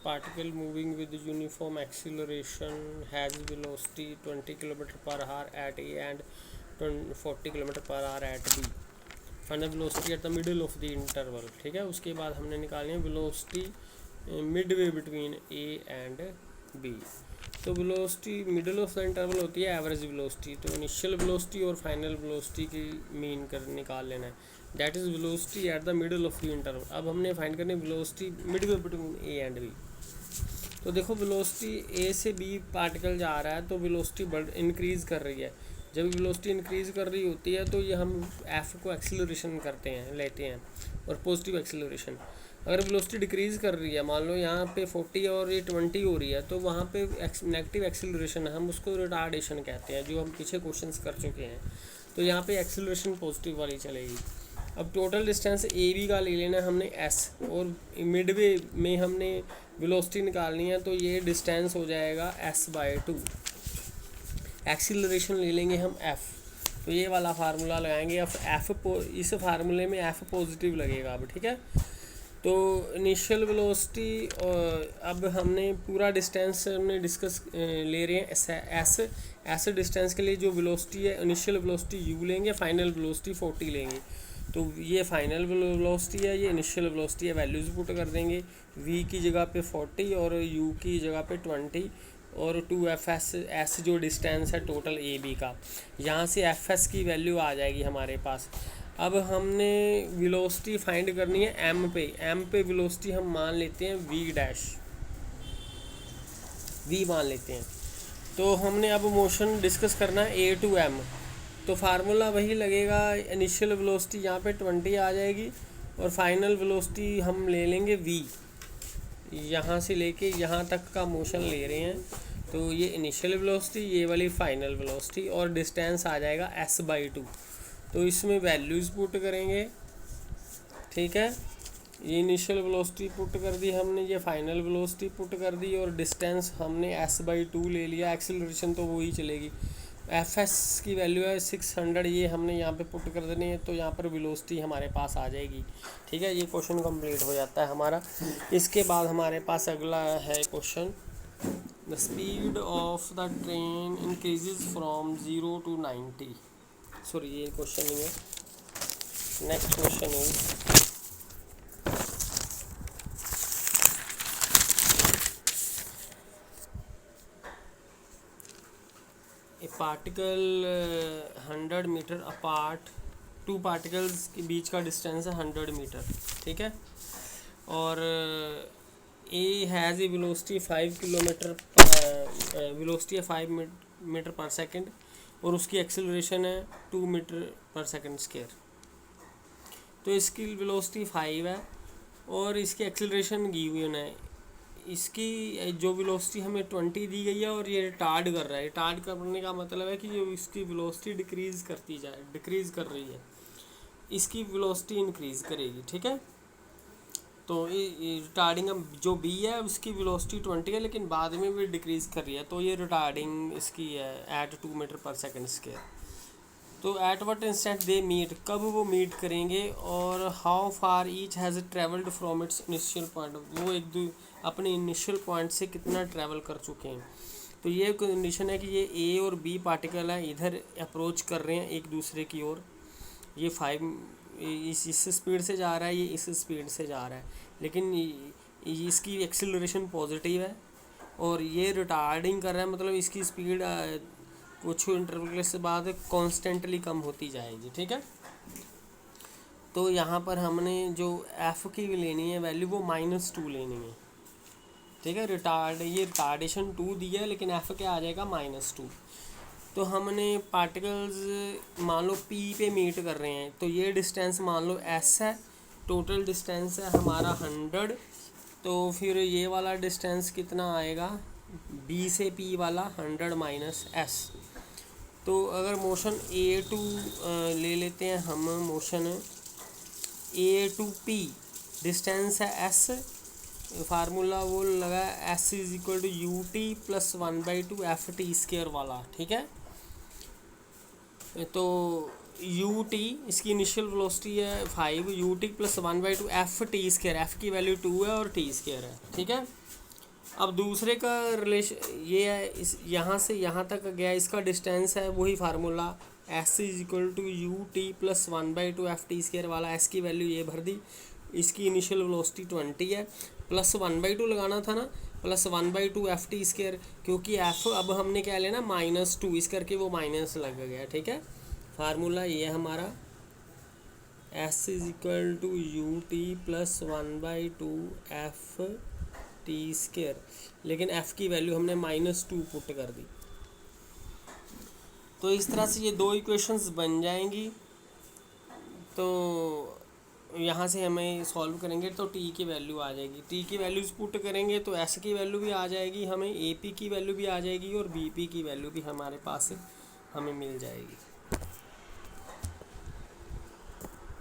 particle moving with uniform acceleration has velocity 20 km/h at A and 40 km/h at B. Find the velocity at the middle of the interval. ठीक है, उसके बाद हमने निकाली है velocity midway between A and B. तो velocity middle of the interval होती है एवरेज वेलोसिटी. तो इनिशियल वेलोसिटी और फाइनल वेलोसिटी की मीन कर निकाल लेना है. That is velocity at the middle of the interval. अब हमने फाइंड करनी है velocity midway between A and B. तो देखो वेलोसिटी ए से बी पार्टिकल जा रहा है तो वेलोसिटी इंक्रीज़ कर रही है. जब वेलोसिटी इंक्रीज़ कर रही होती है तो ये हम एफ को एक्सीलरेशन करते हैं, लेते हैं, और पॉजिटिव एक्सीलरेशन. अगर वेलोसिटी डिक्रीज़ कर रही है, मान लो यहाँ पे 40 और ये 20 हो रही है, तो वहाँ पे नेगेटिव एक्सीलरेशन है, हम उसको रिटार्डेशन कहते हैं, जो हम पीछे क्वेश्चंस कर चुके हैं. तो यहाँ पे एक्सीलरेशन पॉजिटिव वाली चलेगी. अब टोटल डिस्टेंस ए बी का ले लेना हमने एस, और मिडवे में हमने वेलोसिटी निकालनी है, तो ये डिस्टेंस हो जाएगा s/2. एक्सीलरेशन ले लेंगे हम f. तो ये वाला फार्मूला लगाएंगे. अब इस फार्मूले में f पॉजिटिव लगेगा. अब ठीक है, तो इनिशियल वेलोसिटी, अब हमने पूरा डिस्टेंस हमने डिस्कस ले रहे हैं एस डिस्टेंस के लिए. जो वेलोसिटी है इनिशियल वेलोसिटी u लेंगे, फाइनल वेलोसिटी 40 लेंगे. तो ये फाइनल वेलोसिटी है, ये इनिशियल वेलोसिटी है. वैल्यूज़ पुट कर देंगे. v की जगह पे 40 और u की जगह पे 20 और 2fs जो डिस्टेंस है टोटल ए बी का. यहाँ से fs की वैल्यू आ जाएगी हमारे पास. अब हमने वेलोसिटी फाइंड करनी है m पे वेलोसिटी हम मान लेते हैं v मान लेते हैं. तो हमने अब मोशन डिस्कस करना है a to m. तो फार्मूला वही लगेगा. इनिशियल वेलोसिटी यहाँ पे 20 आ जाएगी और फाइनल वेलोसिटी हम ले लेंगे v. यहाँ से लेके यहाँ तक का मोशन ले रहे हैं, तो ये इनिशियल वेलोसिटी, ये वाली फाइनल वेलोसिटी, और डिस्टेंस आ जाएगा s/2. तो इसमें वैल्यूज़ पुट करेंगे. ठीक है, ये इनिशियल वेलोसिटी पुट कर दी हमने, ये फाइनल वेलोसिटी पुट कर दी, और डिस्टेंस हमने s/2 ले लिया. एक्सीलरेशन तो वही चलेगी. fs की वैल्यू है 600, ये हमने यहाँ पे पुट कर देनी है, तो यहाँ पर वेलोसिटी हमारे पास आ जाएगी. ठीक है, ये क्वेश्चन कंप्लीट हो जाता है हमारा. इसके बाद हमारे पास अगला है question. The speed of the train increases from 0 to 90. Sorry, ये क्वेश्चन नहीं है. Next question is a particle 100 metre apart. Two particles के बीच का डिस्टेंस है 100 मीटर. ठीक है, और A has a velocity 5 kilometre, velocity है 5 मीटर पर सेकंड, और उसकी एक्सेलरेशन है 2 मीटर पर सेकंड स्क्वायर. तो इसकी वेलोसिटी 5 है और इसकी एक्सेलरेशन गिवन है. इसकी जो वेलोसिटी हमें 20 दी गई है और ये रिटार्ड कर रहा है. रिटार्ड करने का मतलब है कि जो इसकी वेलोसिटी डिक्रीज़ कर रही है, इसकी वेलोसिटी इंक्रीज़ करेगी. ठीक है, तो रिटार्डिंग जो बी है उसकी वेलोसिटी 20 है, लेकिन बाद में भी डिक्रीज़ कर रही है, तो ये रिटार्डिंग इसकी है एट 2 मीटर पर सेकंड स्क्वायर. तो at what instant they meet, कब वो मीट करेंगे, और how far each has travelled from its initial point, वो अपने इनिशियल पॉइंट से कितना ट्रैवल कर चुके हैं. तो ये कंडीशन है कि ये ए और बी पार्टिकल है, इधर अप्रोच कर रहे हैं एक दूसरे की ओर. ये 5 इस स्पीड से जा रहा है, ये इस स्पीड से जा रहा है, लेकिन इसकी एक्सीलरेशन पॉजिटिव है और ये रिटार्डिंग कर रहा है, मतलब इसकी स्पीड कुछ इंटरवल के बाद कॉन्स्टेंटली कम होती जाएगी. ठीक है, तो यहाँ पर हमने जो एफ़ की लेनी है वैल्यू वो -2 लेनी है. ठीक है, ये रिटार्डेशन 2 दिया है, लेकिन एफ़ क्या आ जाएगा -2. तो हमने पार्टिकल्स मान लो पी पे मीट कर रहे हैं, तो ये डिस्टेंस मान लो एस है, टोटल डिस्टेंस है हमारा 100. तो फिर ये वाला डिस्टेंस कितना आएगा, बी से पी वाला 100 माइनस एस. तो अगर मोशन ए टू ले लेते हैं हम, motion A to P, distance है एस, फार्मूला वो लगा S is equal to U T plus 1/2 F T square वाला. ठीक है, तो यू टी इसकी इनिशियल वेलोसिटी है 5, U T plus 1/2 F T square, F की वैल्यू 2 है और टी स्क्वायर है. ठीक है, अब दूसरे का रिलेशन ये है, इस यहाँ से यहाँ तक गया, इसका डिस्टेंस है वही formula S is equal to U T plus 1/2 F T square वाला। एस की वैल्यू ये भर दी, इसकी इनिशियल वेलोसिटी 20 है, प्लस 1/2 लगाना था ना, प्लस 1/2 एफ टी स्केयर, क्योंकि एफ अब हमने क्या लेना -2, इस करके वो माइनस लग गया। ठीक है, फार्मूला ये हमारा S is equal to U T plus 1/2 F T square, लेकिन एफ की वैल्यू हमने -2 पुट कर दी। तो इस तरह से ये दो इक्वेशंस बन जाएंगी। तो यहाँ से हमें सॉल्व करेंगे तो टी की वैल्यू आ जाएगी, टी की वैल्यूज पुट करेंगे तो एस की वैल्यू भी आ जाएगी, हमें ए पी की वैल्यू भी आ जाएगी और बी पी की वैल्यू भी हमारे पास हमें मिल जाएगी।